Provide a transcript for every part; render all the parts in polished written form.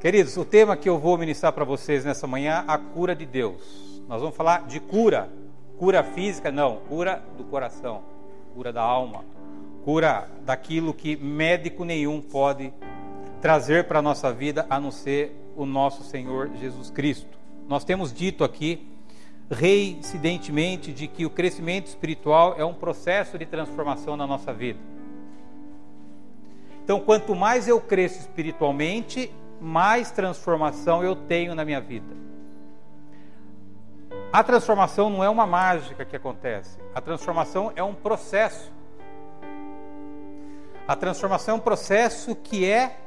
Queridos, o tema que eu vou ministrar para vocês nessa manhã é a cura de Deus. Nós vamos falar de cura. Cura física, não. Cura do coração. Cura da alma. Cura daquilo que médico nenhum pode trazer para a nossa vida, a não ser o nosso Senhor Jesus Cristo. Nós temos dito aqui, reincidentemente, de que o crescimento espiritual é um processo de transformação na nossa vida. Então, quanto mais eu cresço espiritualmente, mais transformação eu tenho na minha vida. A transformação não é uma mágica que acontece. A transformação é um processo. A transformação é um processo que é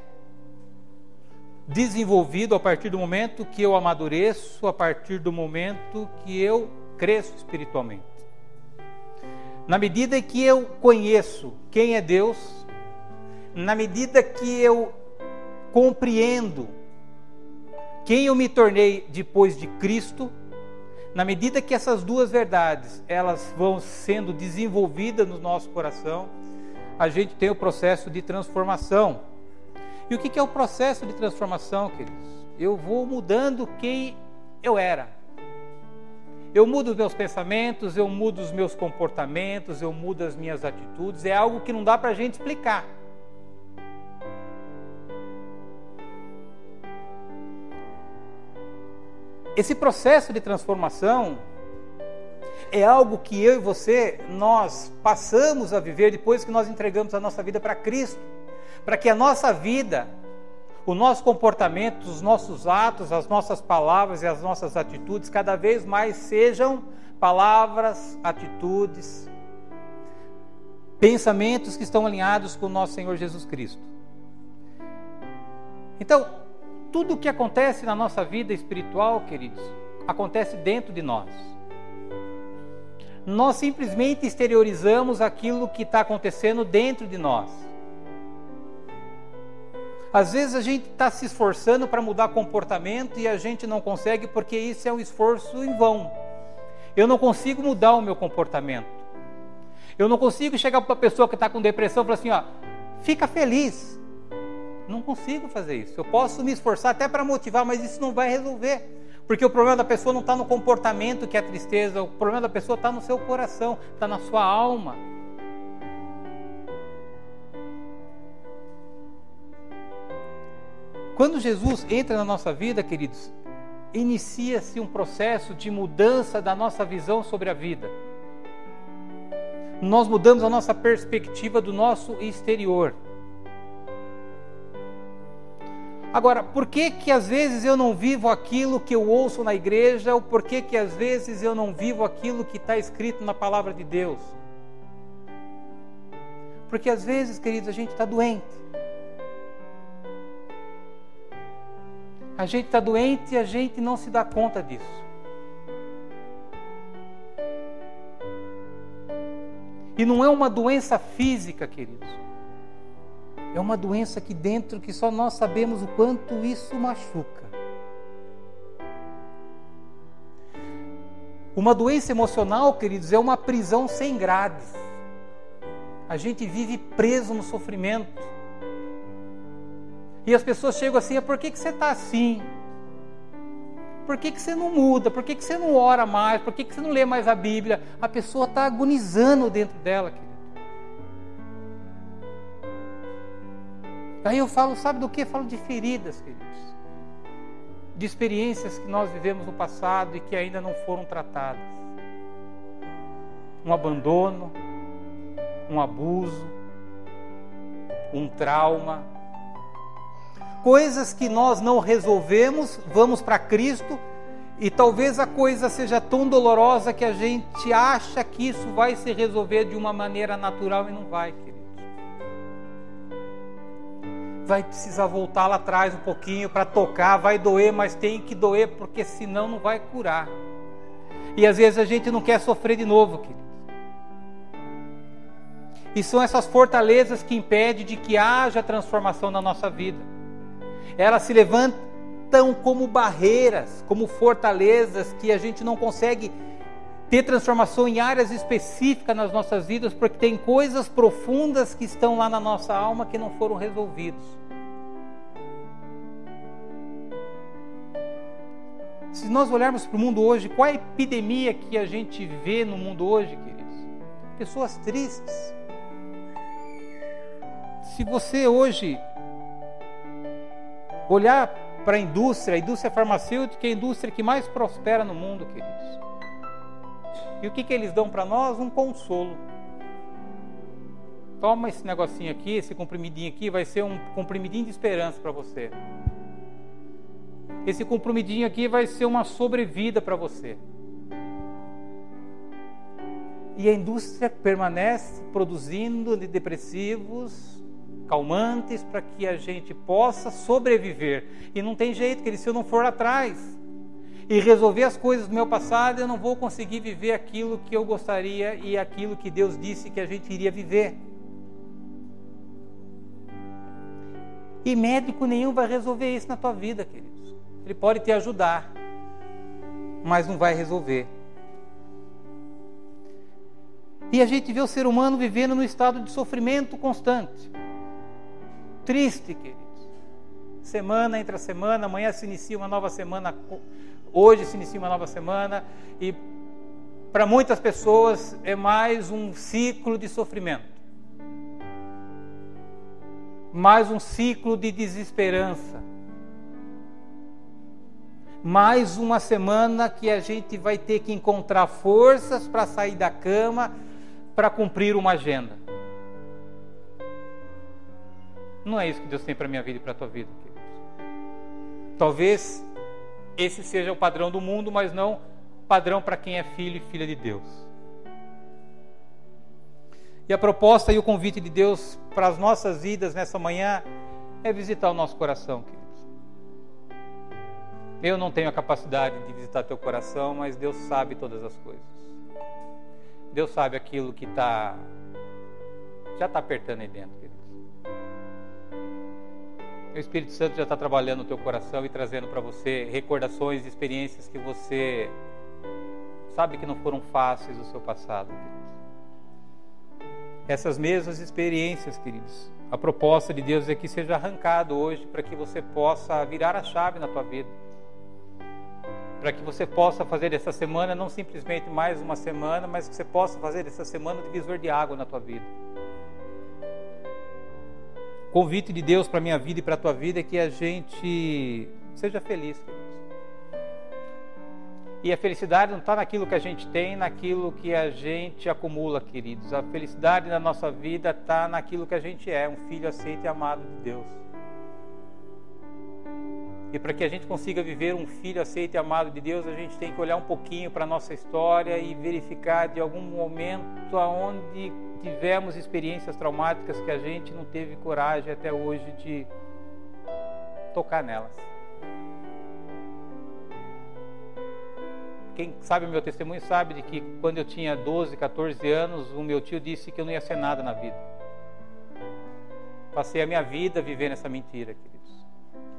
desenvolvido a partir do momento que eu amadureço, a partir do momento que eu cresço espiritualmente. Na medida que eu conheço quem é Deus, na medida que eu compreendo quem eu me tornei depois de Cristo, na medida que essas duas verdades elas vão sendo desenvolvidas no nosso coração, a gente tem o processo de transformação. E o que é o processo de transformação, queridos? Eu vou mudando quem eu era. Eu mudo os meus pensamentos, eu mudo os meus comportamentos, eu mudo as minhas atitudes. É algo que não dá para a gente explicar. Esse processo de transformação é algo que eu e você, nós passamos a viver depois que nós entregamos a nossa vida para Cristo. Para que a nossa vida, o nosso comportamento, os nossos atos, as nossas palavras e as nossas atitudes cada vez mais sejam palavras, atitudes, pensamentos que estão alinhados com o nosso Senhor Jesus Cristo. Então, tudo o que acontece na nossa vida espiritual, queridos, acontece dentro de nós. Nós simplesmente exteriorizamos aquilo que está acontecendo dentro de nós. Às vezes a gente está se esforçando para mudar comportamento e a gente não consegue porque isso é um esforço em vão. Eu não consigo mudar o meu comportamento. Eu não consigo chegar para uma pessoa que está com depressão e falar assim, ó, fica feliz. Não consigo fazer isso. Eu posso me esforçar até para motivar, mas isso não vai resolver. Porque o problema da pessoa não está no comportamento que é a tristeza, o problema da pessoa está no seu coração, está na sua alma. Quando Jesus entra na nossa vida, queridos, inicia-se um processo de mudança da nossa visão sobre a vida. Nós mudamos a nossa perspectiva do nosso exterior. Agora, por que que às vezes eu não vivo aquilo que eu ouço na igreja, ou por que que às vezes eu não vivo aquilo que está escrito na palavra de Deus? Porque às vezes, queridos, a gente está doente. A gente está doente e a gente não se dá conta disso. E não é uma doença física, queridos. É uma doença aqui dentro que só nós sabemos o quanto isso machuca. Uma doença emocional, queridos, é uma prisão sem grades. A gente vive preso no sofrimento. E as pessoas chegam assim, por que você está assim? Por que você não muda? Por que você não ora mais? Por que você não lê mais a Bíblia? A pessoa está agonizando dentro dela, querido. Aí eu falo, sabe do que? Eu falo de feridas, queridos. De experiências que nós vivemos no passado e que ainda não foram tratadas. Um abandono, um abuso, um trauma. Coisas que nós não resolvemos, vamos para Cristo e talvez a coisa seja tão dolorosa que a gente acha que isso vai se resolver de uma maneira natural e não vai, querido. Vai precisar voltar lá atrás um pouquinho para tocar, vai doer, mas tem que doer porque senão não vai curar. E às vezes a gente não quer sofrer de novo, querido. E são essas fortalezas que impedem de que haja transformação na nossa vida. Elas se levantam como barreiras, como fortalezas que a gente não consegue ter transformação em áreas específicas nas nossas vidas, porque tem coisas profundas que estão lá na nossa alma que não foram resolvidas. Se nós olharmos para o mundo hoje, qual é a epidemia que a gente vê no mundo hoje, queridos? Pessoas tristes. Se você hoje olhar para a indústria farmacêutica é a indústria que mais prospera no mundo, queridos. E o que eles dão para nós? Um consolo. Toma esse negocinho aqui, esse comprimidinho aqui, vai ser um comprimidinho de esperança para você. Esse comprimidinho aqui vai ser uma sobrevida para você. E a indústria permanece produzindo antidepressivos, calmantes, para que a gente possa sobreviver. E não tem jeito, querido, se eu não for atrás e resolver as coisas do meu passado, eu não vou conseguir viver aquilo que eu gostaria e aquilo que Deus disse que a gente iria viver. E médico nenhum vai resolver isso na tua vida, queridos. Ele pode te ajudar, mas não vai resolver. E a gente vê o ser humano vivendo num estado de sofrimento constante. Triste, queridos. Semana entra semana, amanhã se inicia uma nova semana, hoje se inicia uma nova semana, e para muitas pessoas é mais um ciclo de sofrimento. Mais um ciclo de desesperança. Mais uma semana que a gente vai ter que encontrar forças para sair da cama, para cumprir uma agenda. Não é isso que Deus tem para a minha vida e para a tua vida, queridos. Talvez esse seja o padrão do mundo, mas não padrão para quem é filho e filha de Deus. E a proposta e o convite de Deus para as nossas vidas nessa manhã é visitar o nosso coração, queridos. Eu não tenho a capacidade de visitar teu coração, mas Deus sabe todas as coisas. Deus sabe aquilo que já está apertando aí dentro, queridos. O Espírito Santo já está trabalhando no teu coração e trazendo para você recordações, experiências que você sabe que não foram fáceis no seu passado, queridos. Essas mesmas experiências, queridos, a proposta de Deus é que seja arrancado hoje para que você possa virar a chave na tua vida. Para que você possa fazer essa semana não simplesmente mais uma semana, mas que você possa fazer essa semana um divisor de água na tua vida. O convite de Deus para a minha vida e para a tua vida é que a gente seja feliz, queridos. E a felicidade não está naquilo que a gente tem, naquilo que a gente acumula, queridos. A felicidade na nossa vida está naquilo que a gente é, um filho aceito e amado de Deus. E para que a gente consiga viver um filho aceito e amado de Deus, a gente tem que olhar um pouquinho para a nossa história e verificar de algum momento onde tivemos experiências traumáticas que a gente não teve coragem até hoje de tocar nelas. Quem sabe o meu testemunho sabe de que quando eu tinha 12, 14 anos, o meu tio disse que eu não ia ser nada na vida. Passei a minha vida vivendo essa mentira, queridos.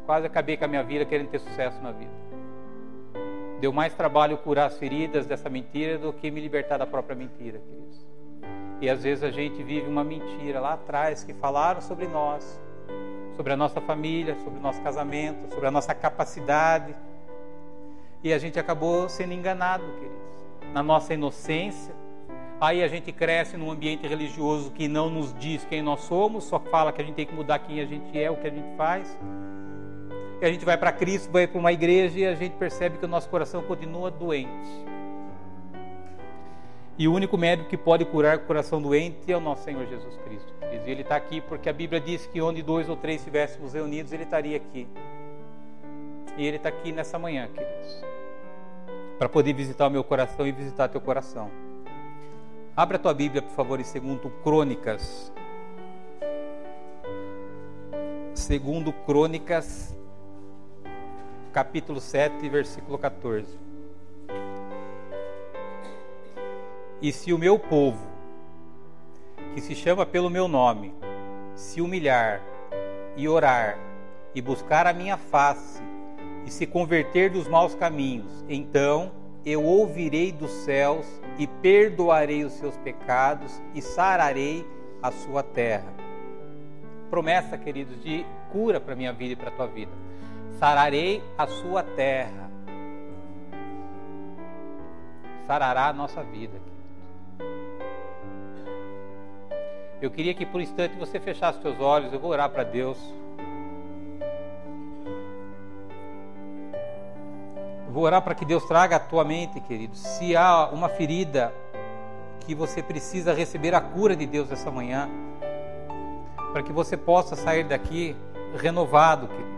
Quase acabei com a minha vida querendo ter sucesso na vida. Deu mais trabalho curar as feridas dessa mentira do que me libertar da própria mentira, queridos. E às vezes a gente vive uma mentira lá atrás que falaram sobre nós, sobre a nossa família, sobre o nosso casamento, sobre a nossa capacidade. E a gente acabou sendo enganado, queridos, na nossa inocência. Aí a gente cresce num ambiente religioso que não nos diz quem nós somos, só fala que a gente tem que mudar quem a gente é, o que a gente faz. E a gente vai para Cristo, vai para uma igreja e a gente percebe que o nosso coração continua doente. E o único médico que pode curar o coração doente é o nosso Senhor Jesus Cristo. E Ele está aqui porque a Bíblia diz que onde 2 ou 3 estivéssemos reunidos, Ele estaria aqui. E Ele está aqui nessa manhã, queridos, para poder visitar o meu coração e visitar teu coração. Abra a tua Bíblia, por favor, em 2 Crônicas. 2 Crônicas, capítulo 7, versículo 14. E se o meu povo, que se chama pelo meu nome, se humilhar e orar e buscar a minha face e se converter dos maus caminhos, então eu ouvirei dos céus e perdoarei os seus pecados e sararei a sua terra. Promessa, queridos, de cura para a minha vida e para a tua vida. Sararei a sua terra. sarará a nossa vida. Eu queria que por um instante você fechasse os seus olhos. Eu vou orar para Deus. Eu vou orar para que Deus traga à tua mente, querido, se há uma ferida que você precisa receber a cura de Deus essa manhã, para que você possa sair daqui renovado, queridos.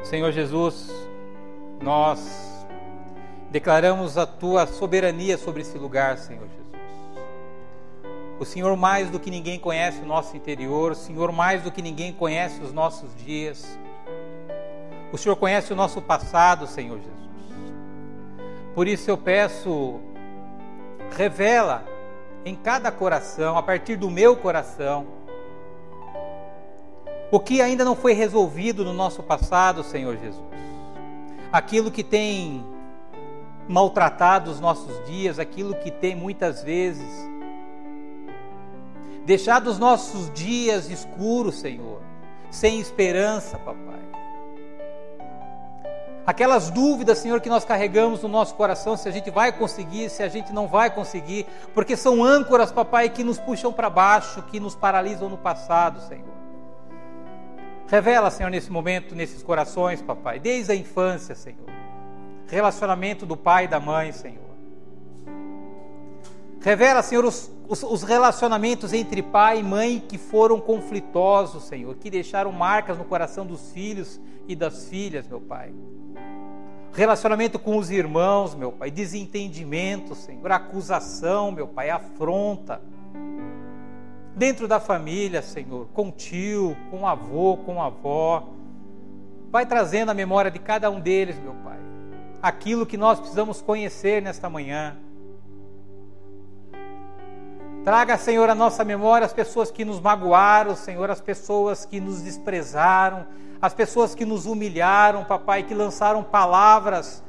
Senhor Jesus, nós declaramos a tua soberania sobre esse lugar, Senhor Jesus. O Senhor mais do que ninguém conhece o nosso interior, o Senhor mais do que ninguém conhece os nossos dias. O Senhor conhece o nosso passado, Senhor Jesus. Por isso eu peço, revela em cada coração, a partir do meu coração, o que ainda não foi resolvido no nosso passado, Senhor Jesus. Aquilo que tem maltratado os nossos dias, aquilo que tem muitas vezes deixado os nossos dias escuros, Senhor, sem esperança, papai. Aquelas dúvidas, Senhor, que nós carregamos no nosso coração, se a gente vai conseguir, se a gente não vai conseguir, porque são âncoras, papai, que nos puxam para baixo, que nos paralisam no passado, Senhor. Revela, Senhor, nesse momento, nesses corações, papai, desde a infância, Senhor. Relacionamento do pai e da mãe, Senhor. Revela, Senhor, os relacionamentos entre pai e mãe que foram conflitosos, Senhor, que deixaram marcas no coração dos filhos e das filhas, meu Pai. Relacionamento com os irmãos, meu Pai, desentendimento, Senhor, acusação, meu Pai, afronta. Dentro da família, Senhor, com o tio, com o avô, com a avó. Vai trazendo a memória de cada um deles, meu Pai, aquilo que nós precisamos conhecer nesta manhã. Traga, Senhor, à nossa memória as pessoas que nos magoaram, Senhor, as pessoas que nos desprezaram, as pessoas que nos humilharam, papai, que lançaram palavras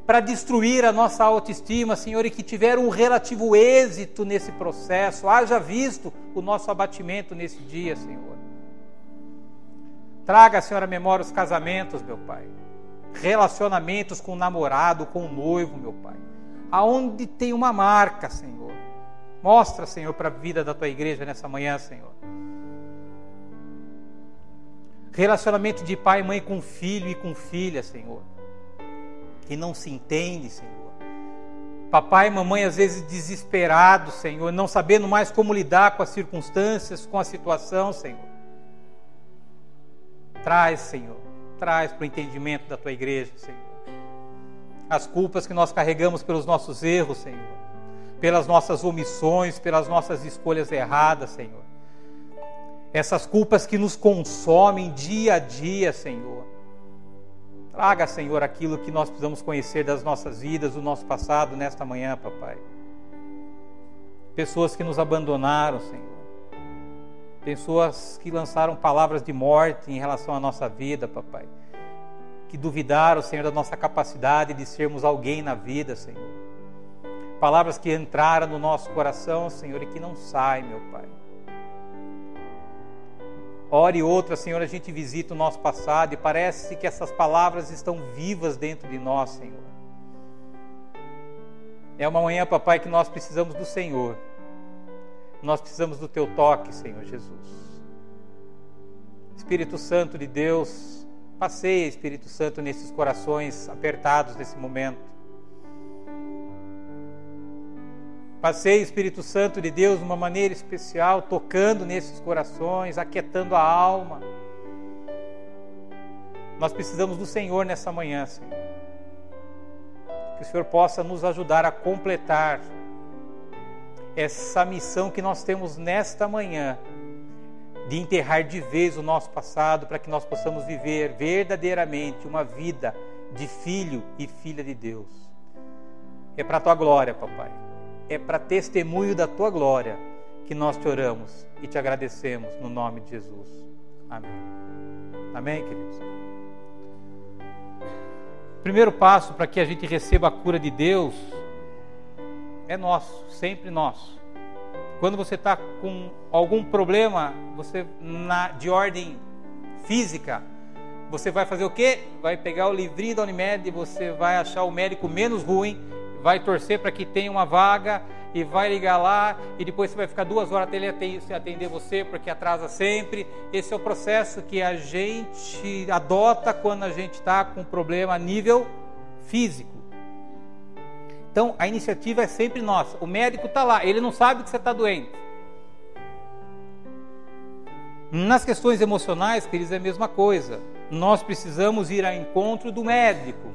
para destruir a nossa autoestima, Senhor, e que tiveram um relativo êxito nesse processo. Haja visto o nosso abatimento nesse dia, Senhor. Traga, Senhor, à memória os casamentos, meu Pai, relacionamentos com o namorado, com o noivo, meu Pai, aonde tem uma marca, Senhor. Mostra, Senhor, para a vida da tua igreja nessa manhã, Senhor. Relacionamento de pai e mãe com filho e com filha, Senhor, que não se entende, Senhor. Papai e mamãe às vezes desesperados, Senhor, não sabendo mais como lidar com as circunstâncias, com a situação, Senhor. Traz, Senhor, traz para o entendimento da tua igreja, Senhor, as culpas que nós carregamos pelos nossos erros, Senhor, pelas nossas omissões, pelas nossas escolhas erradas, Senhor. Essas culpas que nos consomem dia a dia, Senhor. Traga, Senhor, aquilo que nós precisamos conhecer das nossas vidas, do nosso passado, nesta manhã, papai. Pessoas que nos abandonaram, Senhor. Pessoas que lançaram palavras de morte em relação à nossa vida, papai. Que duvidaram, Senhor, da nossa capacidade de sermos alguém na vida, Senhor. Palavras que entraram no nosso coração, Senhor, e que não saem, meu Pai. Hora e outra, Senhor, a gente visita o nosso passado e parece que essas palavras estão vivas dentro de nós, Senhor. É uma manhã, papai, que nós precisamos do Senhor. Nós precisamos do teu toque, Senhor Jesus. Espírito Santo de Deus, passeia, Espírito Santo, nesses corações apertados nesse momento. Passeie, Espírito Santo de Deus, de uma maneira especial, tocando nesses corações, aquietando a alma. Nós precisamos do Senhor nessa manhã, Senhor. Que o Senhor possa nos ajudar a completar essa missão que nós temos nesta manhã, de enterrar de vez o nosso passado, para que nós possamos viver verdadeiramente uma vida de filho e filha de Deus. É para a tua glória, papai. É para testemunho da tua glória que nós te oramos e te agradecemos no nome de Jesus. Amém. Amém, queridos? O primeiro passo para que a gente receba a cura de Deus é nosso, sempre nosso. Quando você está com algum problema, de ordem física, você vai fazer o quê? Vai pegar o livrinho da Unimed e você vai achar o médico menos ruim, vai torcer para que tenha uma vaga e vai ligar lá, e depois você vai ficar 2 horas até ele atender você, porque atrasa sempre. Esse é o processo que a gente adota quando a gente está com problema a nível físico. Então, a iniciativa é sempre nossa. O médico está lá, ele não sabe que você está doente. Nas questões emocionais, queridos, é a mesma coisa. Nós precisamos ir ao encontro do médico.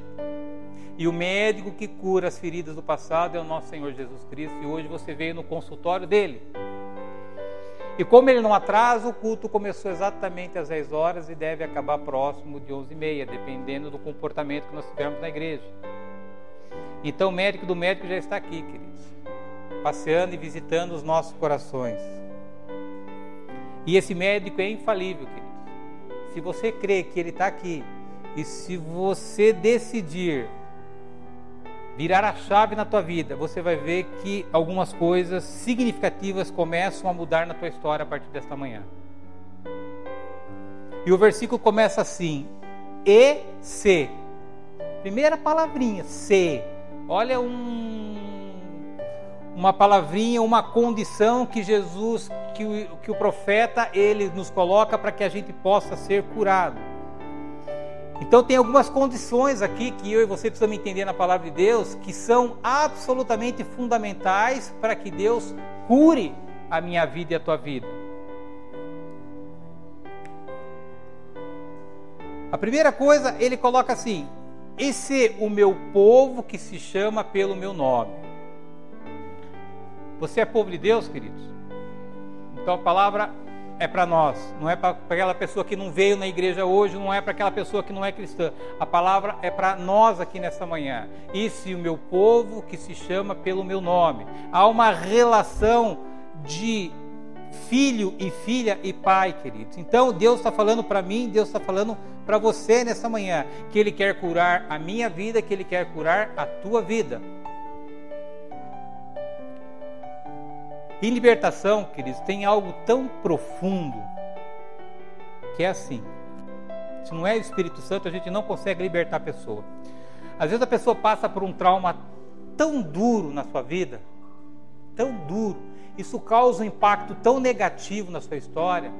E o médico que cura as feridas do passado é o nosso Senhor Jesus Cristo. E hoje você veio no consultório dele. E como ele não atrasa, o culto começou exatamente às 10 horas e deve acabar próximo de 11h30, dependendo do comportamento que nós tivermos na igreja. Então o médico do médico já está aqui, queridos, passeando e visitando os nossos corações. E esse médico é infalível, queridos. Se você crê que ele está aqui, e se você decidir virar a chave na tua vida, você vai ver que algumas coisas significativas começam a mudar na tua história a partir desta manhã. E o versículo começa assim: e se. Primeira palavrinha, se. Olha uma palavrinha, uma condição que Jesus, que o profeta, ele nos coloca para que a gente possa ser curado. Então tem algumas condições aqui que eu e você precisamos entender na palavra de Deus, que são absolutamente fundamentais para que Deus cure a minha vida e a tua vida. A primeira coisa, ele coloca assim: e se o meu povo que se chama pelo meu nome. Você é povo de Deus, queridos? Então a palavra é para nós, não é para aquela pessoa que não veio na igreja hoje, não é para aquela pessoa que não é cristã. A palavra é para nós aqui nessa manhã. E se o meu povo que se chama pelo meu nome. Há uma relação de filho e filha e pai, queridos. Então Deus está falando para mim, Deus está falando para você nessa manhã, que Ele quer curar a minha vida, que Ele quer curar a tua vida. Em libertação, queridos, tem algo tão profundo, que é assim: se não é o Espírito Santo, a gente não consegue libertar a pessoa. Às vezes a pessoa passa por um trauma tão duro na sua vida, tão duro, isso causa um impacto tão negativo na sua história,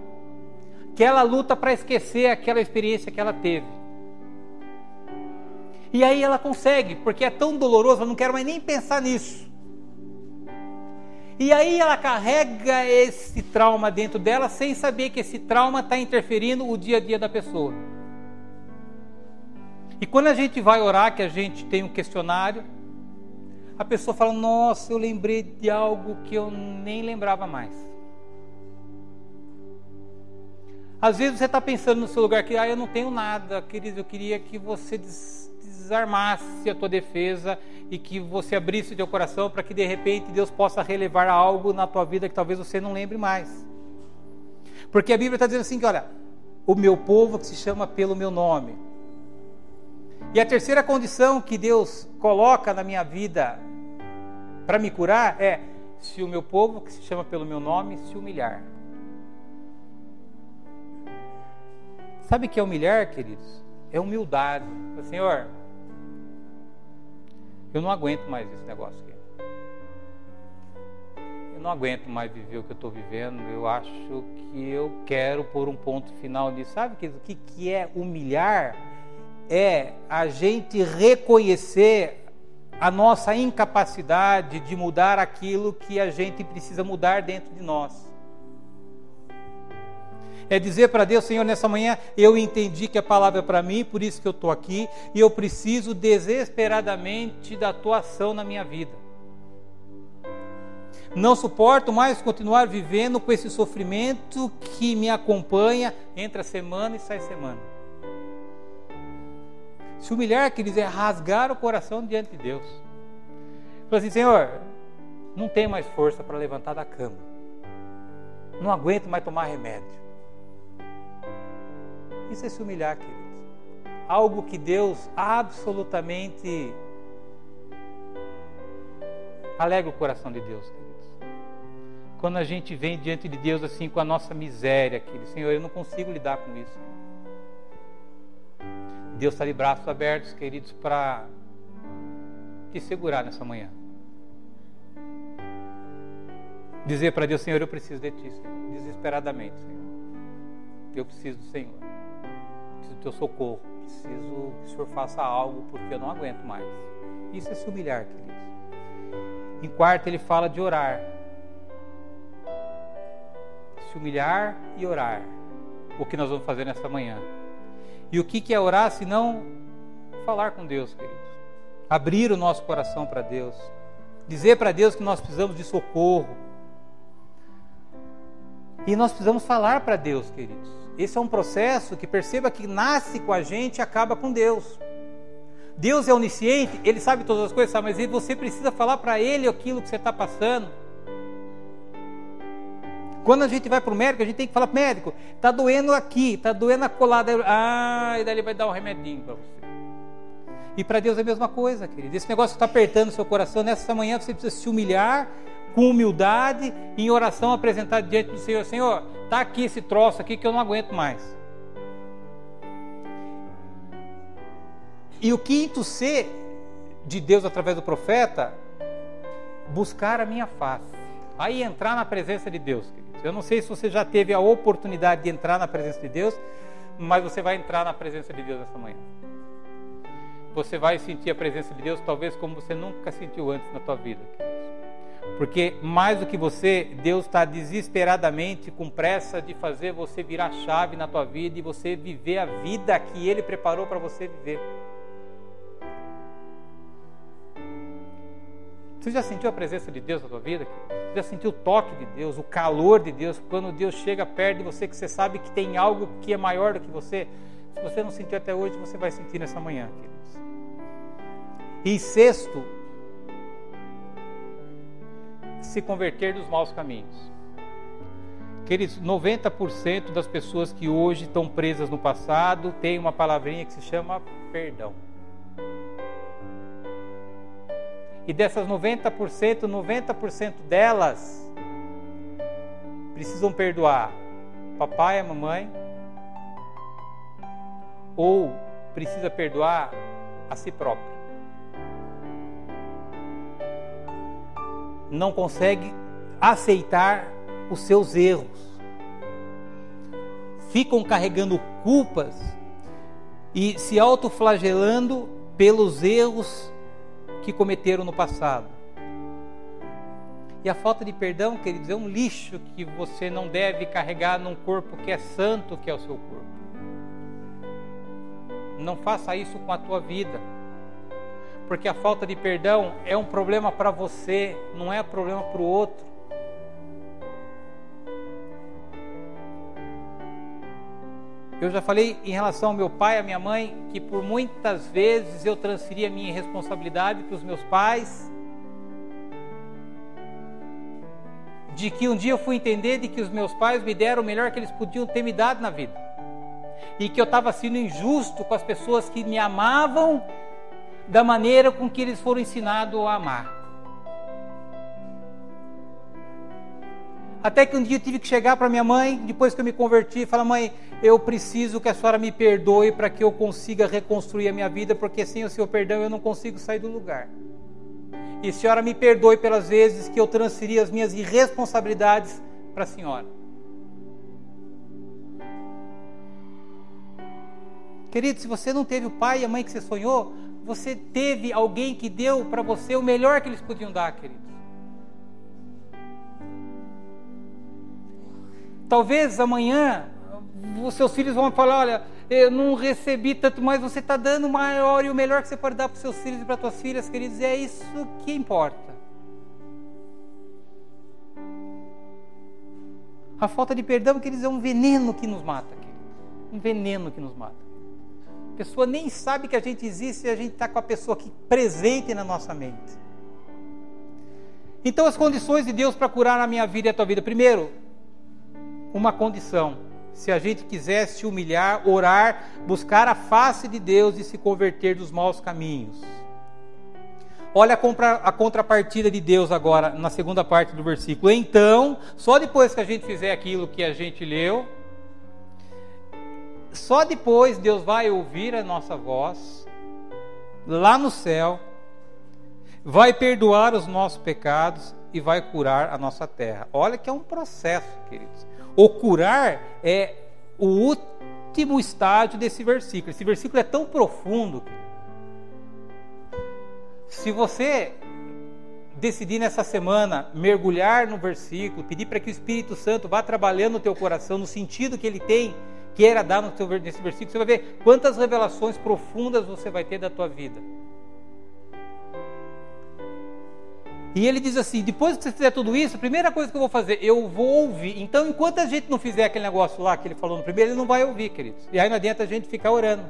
que ela luta para esquecer aquela experiência que ela teve. E aí ela consegue, porque é tão doloroso, ela não quer mais nem pensar nisso. E aí ela carrega esse trauma dentro dela, sem saber que esse trauma está interferindo o dia a dia da pessoa. E quando a gente vai orar, que a gente tem um questionário, a pessoa fala: nossa, eu lembrei de algo que eu nem lembrava mais. Às vezes você está pensando no seu lugar que eu não tenho nada, querido, eu queria que você desarmasse a tua defesa e que você abrisse o teu coração para que de repente Deus possa relevar algo na tua vida que talvez você não lembre mais. Porque a Bíblia está dizendo assim que, olha, o meu povo que se chama pelo meu nome. E a terceira condição que Deus coloca na minha vida para me curar é: se o meu povo que se chama pelo meu nome se humilhar. Sabe o que é humilhar, queridos? É humildade. Senhor, eu não aguento mais esse negócio aqui. Eu não aguento mais viver o que eu estou vivendo. Eu acho que eu quero pôr um ponto final nisso. Sabe, queridos, o que é humilhar? É a gente reconhecer a nossa incapacidade de mudar aquilo que a gente precisa mudar dentro de nós. É dizer para Deus: Senhor, nessa manhã eu entendi que a palavra é para mim, por isso que eu estou aqui, e eu preciso desesperadamente da tua ação na minha vida. Não suporto mais continuar vivendo com esse sofrimento que me acompanha, entra semana e sai semana. Se humilhar, queridos, é rasgar o coração diante de Deus. Falar assim: Senhor, não tenho mais força para levantar da cama, não aguento mais tomar remédio. Isso é se humilhar, queridos. Algo que Deus absolutamente alegra o coração de Deus, queridos. Quando a gente vem diante de Deus assim com a nossa miséria, queridos: Senhor, eu não consigo lidar com isso. Deus está de braços abertos, queridos, para te segurar nessa manhã. Dizer para Deus: Senhor, eu preciso de Ti, Senhor, desesperadamente, Senhor. Eu preciso do Senhor. Preciso do Teu socorro. Preciso que o Senhor faça algo, porque eu não aguento mais. Isso é se humilhar, queridos. Em quarto, ele fala de orar. Se humilhar e orar. O que nós vamos fazer nessa manhã. E o que é orar, se não falar com Deus, queridos? Abrir o nosso coração para Deus. Dizer para Deus que nós precisamos de socorro. E nós precisamos falar para Deus, queridos. Esse é um processo que, perceba, que nasce com a gente e acaba com Deus. Deus é onisciente, Ele sabe todas as coisas, sabe, mas você precisa falar para Ele aquilo que você está passando. Quando a gente vai para o médico, a gente tem que falar para o médico: está doendo aqui, está doendo a colada. E daí ele vai dar um remedinho para você. E para Deus é a mesma coisa, querido. Esse negócio que está apertando o seu coração, nessa manhã você precisa se humilhar, com humildade, em oração, apresentar diante do Senhor: Senhor, está aqui esse troço aqui que eu não aguento mais. E o quinto C de Deus através do profeta: buscar a minha face. Aí entrar na presença de Deus, queridos. Eu não sei se você já teve a oportunidade de entrar na presença de Deus, mas você vai entrar na presença de Deus essa manhã. Você vai sentir a presença de Deus talvez como você nunca sentiu antes na tua vida, queridos. Porque mais do que você, Deus está desesperadamente com pressa de fazer você virar chave na tua vida e você viver a vida que Ele preparou para você viver. Você já sentiu a presença de Deus na tua vida? Você já sentiu o toque de Deus, o calor de Deus, quando Deus chega perto de você, que você sabe que tem algo que é maior do que você? Se você não sentiu até hoje, você vai sentir nessa manhã, queridos. E sexto, se converter dos maus caminhos. Queridos, 90% das pessoas que hoje estão presas no passado tem uma palavrinha que se chama perdão. E dessas 90% delas precisam perdoar papai e a mamãe, ou precisa perdoar a si próprio. Não consegue aceitar os seus erros. Ficam carregando culpas e se autoflagelando pelos erros que cometeram no passado. E a falta de perdão, queridos, é um lixo que você não deve carregar num corpo que é santo, que é o seu corpo. Não faça isso com a tua vida, porque a falta de perdão é um problema para você, não é problema para o outro. Eu já falei em relação ao meu pai e à minha mãe, que por muitas vezes eu transferi a minha responsabilidade para os meus pais, de que um dia eu fui entender de que os meus pais me deram o melhor que eles podiam ter me dado na vida, e que eu estava sendo injusto com as pessoas que me amavam da maneira com que eles foram ensinados a amar. Até que um dia eu tive que chegar para minha mãe, depois que eu me converti, e falar: mãe, eu preciso que a senhora me perdoe para que eu consiga reconstruir a minha vida, porque sem o seu perdão eu não consigo sair do lugar. E a senhora me perdoe pelas vezes que eu transferi as minhas irresponsabilidades para a senhora. Querido, se você não teve o pai e a mãe que você sonhou, você teve alguém que deu para você o melhor que eles podiam dar, queridos. Talvez amanhã os seus filhos vão falar: olha, eu não recebi tanto, mas você está dando o maior e o melhor que você pode dar para os seus filhos e para as suas filhas, queridos, e é isso que importa. A falta de perdão, queridos, é um veneno que nos mata, queridos. Um veneno que nos mata. A pessoa nem sabe que a gente existe e a gente está com a pessoa aqui presente na nossa mente. Então, as condições de Deus para curar a minha vida e a tua vida: primeiro, uma condição: se a gente quiser se humilhar, orar, buscar a face de Deus e se converter dos maus caminhos. Olha a contrapartida de Deus agora, na segunda parte do versículo. Então, só depois que a gente fizer aquilo que a gente leu, só depois Deus vai ouvir a nossa voz, lá no céu, vai perdoar os nossos pecados e vai curar a nossa terra. Olha que é um processo, queridos. O curar é o último estágio desse versículo. Esse versículo é tão profundo. Se você decidir nessa semana mergulhar no versículo, pedir para que o Espírito Santo vá trabalhando no teu coração, no sentido que ele queira dar nesse versículo, você vai ver quantas revelações profundas você vai ter da tua vida. E ele diz assim, depois que você fizer tudo isso, a primeira coisa que eu vou fazer, eu vou ouvir. Então, enquanto a gente não fizer aquele negócio lá que ele falou no primeiro, ele não vai ouvir, queridos. E aí não adianta a gente ficar orando.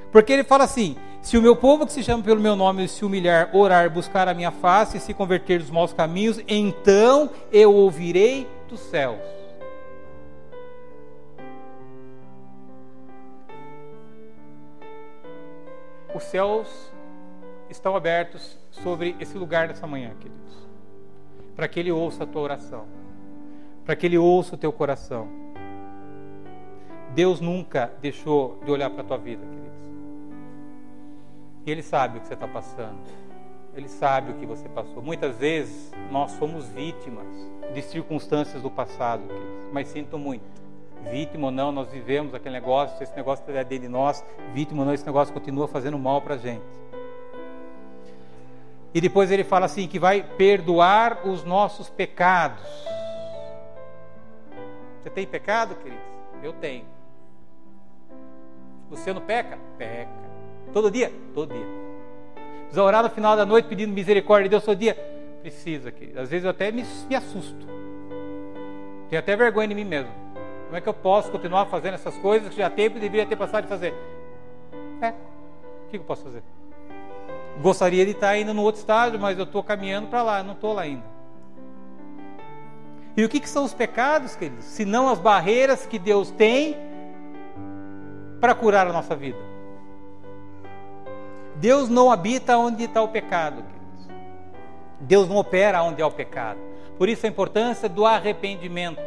Porque ele fala assim, se o meu povo que se chama pelo meu nome se humilhar, orar, buscar a minha face e se converter dos maus caminhos, então eu ouvirei dos céus. Os céus estão abertos sobre esse lugar nessa manhã, queridos, para que ele ouça a tua oração, para que ele ouça o teu coração. Deus nunca deixou de olhar para a tua vida, queridos. E ele sabe o que você está passando, ele sabe o que você passou. Muitas vezes nós somos vítimas de circunstâncias do passado, queridos, mas sinto muito. Vítima ou não, nós vivemos aquele negócio, esse negócio é dentro de nós, vítima ou não, esse negócio continua fazendo mal para a gente. E depois ele fala assim, que vai perdoar os nossos pecados. Você tem pecado, queridos? Eu tenho. Você não peca? Peca. Todo dia? Todo dia. Precisa orar no final da noite pedindo misericórdia de Deus todo dia? Precisa, queridos. Às vezes eu até me assusto. Tenho até vergonha de mim mesmo. Como é que eu posso continuar fazendo essas coisas que já tempo deveria ter passado de fazer? O que eu posso fazer? Gostaria de estar ainda no outro estágio, mas eu estou caminhando para lá, não estou lá ainda. E o que são os pecados, queridos? Se não as barreiras que Deus tem para curar a nossa vida. Deus não habita onde está o pecado, queridos. Deus não opera onde há o pecado. Por isso a importância do arrependimento.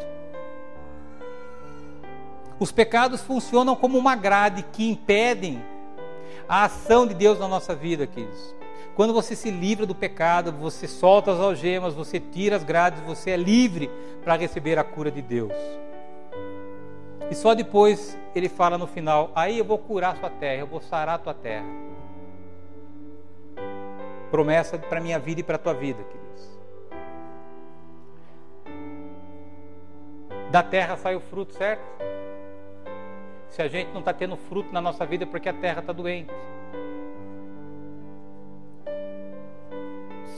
Os pecados funcionam como uma grade que impedem a ação de Deus na nossa vida, queridos. Quando você se livra do pecado, você solta as algemas, você tira as grades, você é livre para receber a cura de Deus. E só depois ele fala no final, aí eu vou curar a sua terra, eu vou sarar a tua terra. Promessa para a minha vida e para a tua vida, queridos. Da terra sai o fruto, certo? Se a gente não está tendo fruto na nossa vida é porque a terra está doente.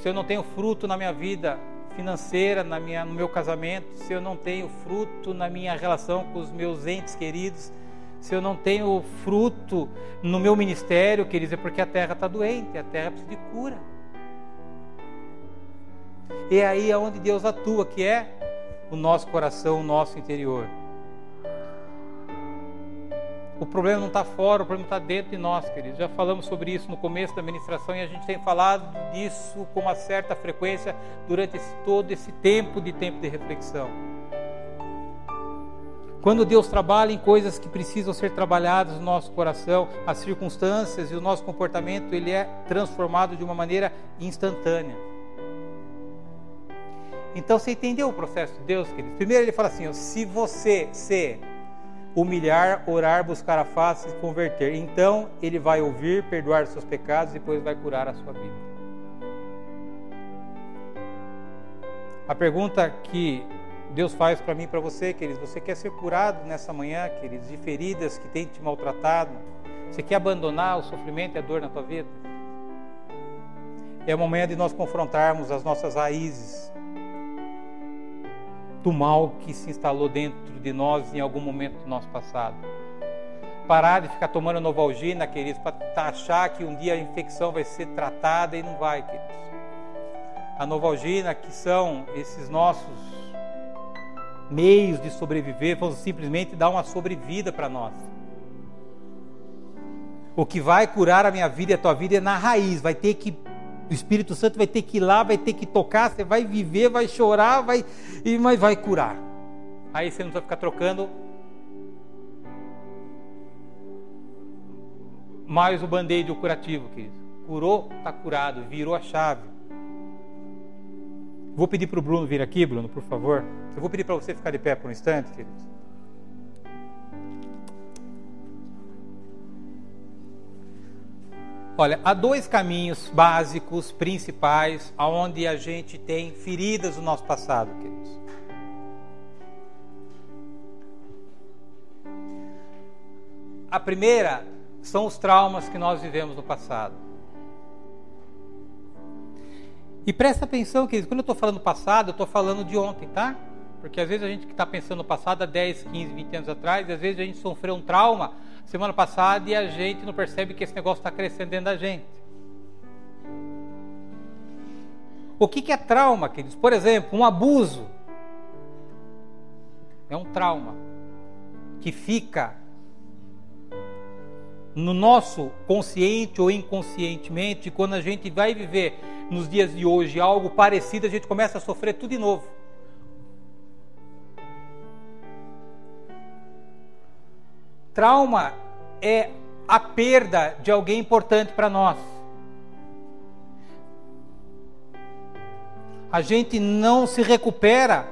Se eu não tenho fruto na minha vida financeira, no meu casamento, se eu não tenho fruto na minha relação com os meus entes queridos, se eu não tenho fruto no meu ministério, queridos, é porque a terra está doente, a terra precisa de cura. E é aí onde Deus atua, que é o nosso coração, o nosso interior. O problema não está fora, o problema está dentro de nós, queridos. Já falamos sobre isso no começo da ministração e a gente tem falado disso com uma certa frequência durante todo esse tempo de reflexão. Quando Deus trabalha em coisas que precisam ser trabalhadas no nosso coração, as circunstâncias e o nosso comportamento, ele é transformado de uma maneira instantânea. Então você entendeu o processo de Deus, queridos? Primeiro ele fala assim, ó, se você se humilhar, orar, buscar a face e se converter, então ele vai ouvir, perdoar os seus pecados e depois vai curar a sua vida. A pergunta que Deus faz para mim e para você, queridos, você quer ser curado nessa manhã, queridos, de feridas que têm te maltratado? Você quer abandonar o sofrimento e a dor na tua vida? É o momento de nós confrontarmos as nossas raízes do mal que se instalou dentro de nós em algum momento do nosso passado. Parar de ficar tomando Novalgina, queridos, para achar que um dia a infecção vai ser tratada e não vai, queridos. A Novalgina, que são esses nossos meios de sobreviver, vão simplesmente dar uma sobrevida para nós. O que vai curar a minha vida e a tua vida é na raiz. O Espírito Santo vai ter que ir lá, vai ter que tocar, você vai viver, vai chorar, mas vai curar. Aí você não precisa ficar trocando mais o band-aid, o curativo, querido. curou, está curado, virou a chave. Vou pedir para o Bruno vir aqui, Bruno, por favor. Eu vou pedir para você ficar de pé por um instante, queridos. Olha, há dois caminhos básicos, principais, onde a gente tem feridas do nosso passado, queridos. A primeira são os traumas que nós vivemos no passado. E presta atenção, queridos, quando eu estou falando passado, eu estou falando de ontem, tá? Porque às vezes a gente que está pensando no passado há 10, 15, 20 anos atrás, e às vezes a gente sofreu um trauma semana passada e a gente não percebe que esse negócio está crescendo dentro da gente. O que é trauma, queridos? Por exemplo, um abuso é um trauma que fica no nosso consciente ou inconscientemente. Quando a gente vai viver nos dias de hoje algo parecido, a gente começa a sofrer tudo de novo. Trauma é a perda de alguém importante para nós. A gente não se recupera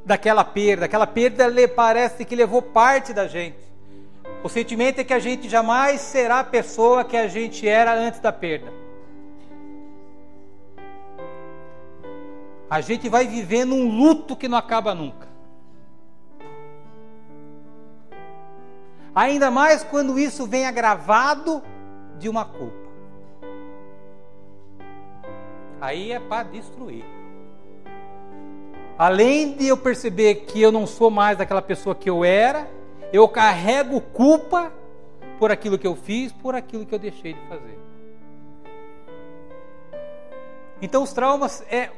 daquela perda. Aquela perda parece que levou parte da gente. O sentimento é que a gente jamais será a pessoa que a gente era antes da perda. A gente vai vivendo um luto que não acaba nunca. Ainda mais quando isso vem agravado de uma culpa. Aí é para destruir. Além de eu perceber que eu não sou mais aquela pessoa que eu era, eu carrego culpa por aquilo que eu fiz, por aquilo que eu deixei de fazer. Então os traumas é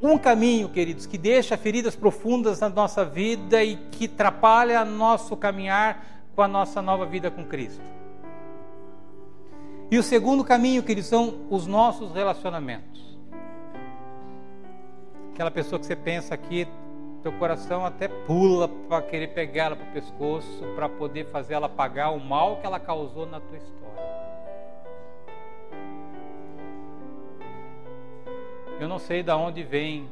um caminho, queridos, que deixa feridas profundas na nossa vida e que atrapalha nosso caminhar com a nossa nova vida com Cristo. E o segundo caminho, queridos, são os nossos relacionamentos. Aquela pessoa que você pensa aqui, teu coração até pula para querer pegar ela para o pescoço, para poder fazer ela pagar o mal que ela causou na tua história. Eu não sei de onde vêm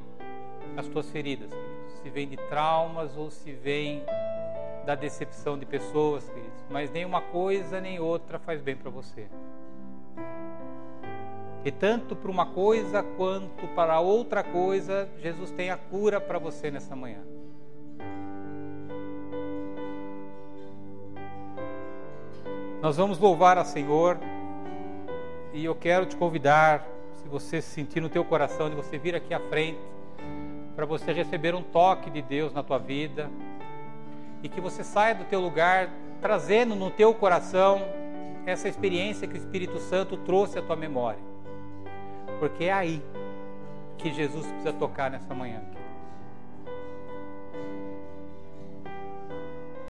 as tuas feridas, queridos. Se vem de traumas ou se vem da decepção de pessoas, queridos. Mas nem uma coisa nem outra faz bem para você. E tanto para uma coisa quanto para outra coisa, Jesus tem a cura para você nessa manhã. Nós vamos louvar ao Senhor e eu quero te convidar, se você se sentir no teu coração, de você vir aqui à frente para você receber um toque de Deus na tua vida e que você saia do teu lugar trazendo no teu coração essa experiência que o Espírito Santo trouxe à tua memória. Porque é aí que Jesus precisa tocar nessa manhã.